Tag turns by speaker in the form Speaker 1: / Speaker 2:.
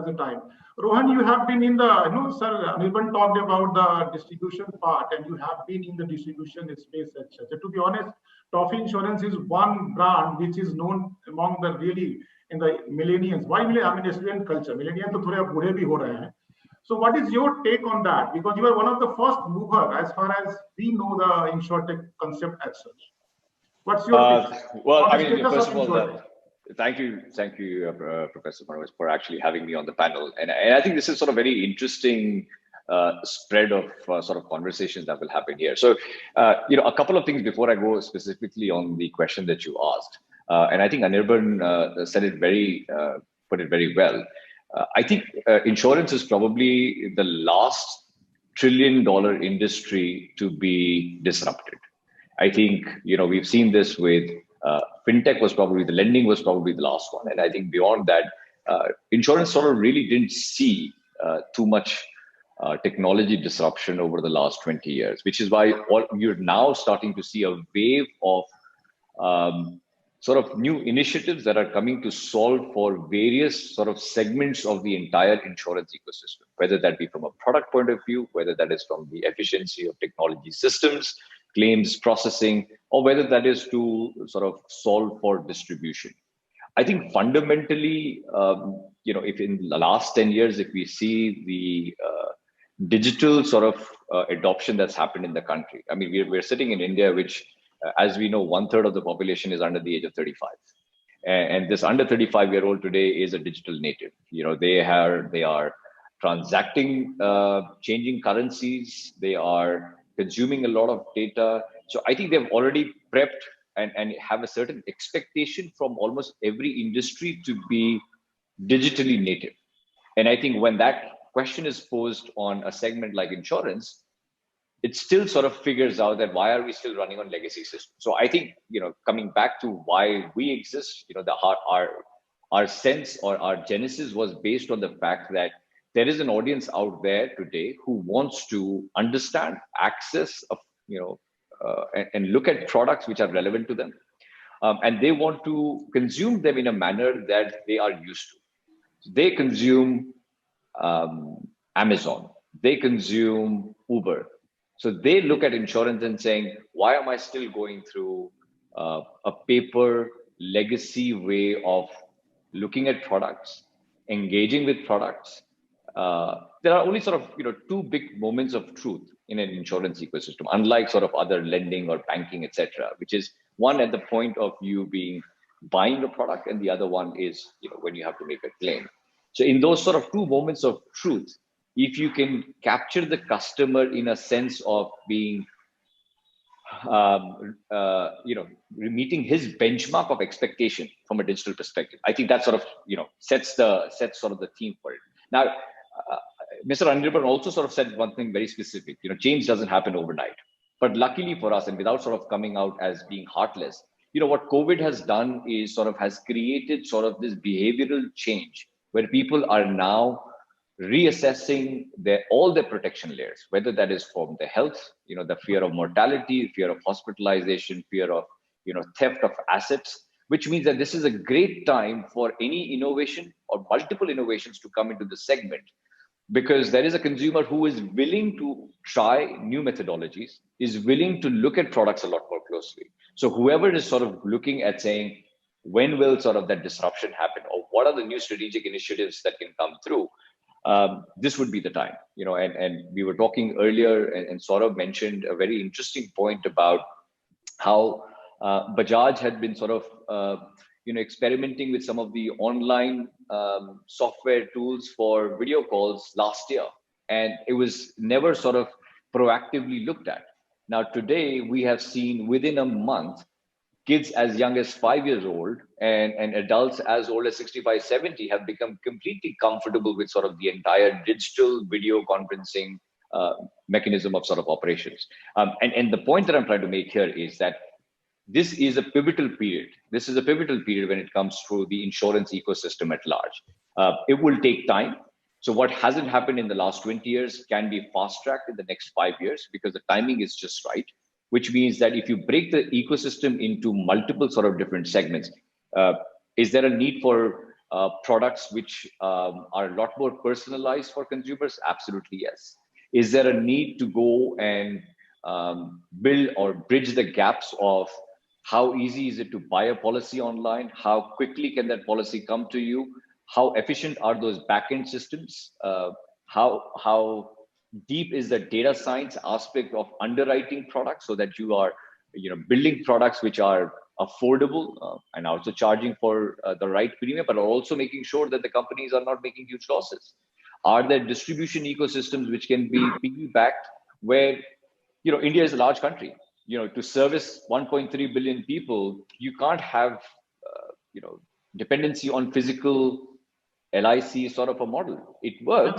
Speaker 1: the time. Rohan, you have been in the, sir, Anirban talked about the distribution part, and you have been in the distribution space, etc. To be honest, Toffee Insurance is one brand which is known among the really in the millennials. Why I mean student culture? Millennials to थोड़े बूढ़े भी हो रहे हैं. So what is your take on that? Because you are one of the first mover as far as we know the InsurTech concept as such. What's your
Speaker 2: well, I mean, first of all, thank you, Professor Manoj, for actually having me on the panel. And I think this is sort of very interesting spread of sort of conversations that will happen here. So, a couple of things before I go specifically on the question that you asked. And I think Anirban said it put it very well. I think insurance is probably the last trillion-dollar industry to be disrupted. I think, we've seen this with fintech the lending was probably the last one. And I think beyond that, insurance sort of really didn't see too much technology disruption over the last 20 years, which is why you're now starting to see a wave of sort of new initiatives that are coming to solve for various sort of segments of the entire insurance ecosystem, whether that be from a product point of view, whether that is from the efficiency of technology systems, claims processing, or whether that is to sort of solve for distribution. I think fundamentally, if in the last 10 years, if we see the digital sort of adoption that's happened in the country, I mean, we're sitting in India, which, as we know, 1/3 of the population is under the age of 35. And this under 35-year-old today is a digital native. They are transacting, changing currencies, they are consuming a lot of data. So I think they've already prepped and have a certain expectation from almost every industry to be digitally native. And I think when that question is posed on a segment like insurance, it still sort of figures out that why are we still running on legacy systems? So I think, coming back to why we exist, our sense or our genesis was based on the fact that there is an audience out there today who wants to understand, access, and look at products which are relevant to them. And they want to consume them in a manner that they are used to. They consume Amazon, they consume Uber. So they look at insurance and saying, why am I still going through a paper legacy way of looking at products, engaging with products? There are only sort of two big moments of truth in an insurance ecosystem, unlike sort of other lending or banking, etc., which is one at the point of you buying a product, and the other one is when you have to make a claim. So in those sort of two moments of truth, if you can capture the customer in a sense of being meeting his benchmark of expectation from a digital perspective, I think that sort of sets sort of the theme for it. Now, Mr. Anirban also sort of said one thing very specific. Change doesn't happen overnight. But luckily for us, and without sort of coming out as being heartless, what COVID has done is sort of has created sort of this behavioral change where people are now reassessing all their protection layers, whether that is from the health, the fear of mortality, fear of hospitalization, fear of theft of assets, which means that this is a great time for any innovation or multiple innovations to come into the segment, because there is a consumer who is willing to try new methodologies, is willing to look at products a lot more closely. So whoever is sort of looking at saying, when will sort of that disruption happen, or what are the new strategic initiatives that can come through, this would be the time. And we were talking earlier, and Saurabh mentioned a very interesting point about how Bajaj had been sort of experimenting with some of the online software tools for video calls last year, and it was never sort of proactively looked at. Now today we have seen within a month, kids as young as 5 years old and adults as old as 65, 70 have become completely comfortable with sort of the entire digital video conferencing mechanism of sort of operations. And the point that I'm trying to make here is that this is a pivotal period. This is a pivotal period when it comes to the insurance ecosystem at large. It will take time. So what hasn't happened in the last 20 years can be fast-tracked in the next 5 years because the timing is just right, which means that if you break the ecosystem into multiple sort of different segments, is there a need for products which are a lot more personalized for consumers? Absolutely, yes. Is there a need to go and build or bridge the gaps of how easy is it to buy a policy online? How quickly can that policy come to you? How efficient are those backend systems? How deep is the data science aspect of underwriting products so that you are building products which are affordable and also charging for the right premium, but also making sure that the companies are not making huge losses? Are there distribution ecosystems which can be piggybacked where, India is a large country, to service 1.3 billion people, you can't have, dependency on physical LIC sort of a model. It works.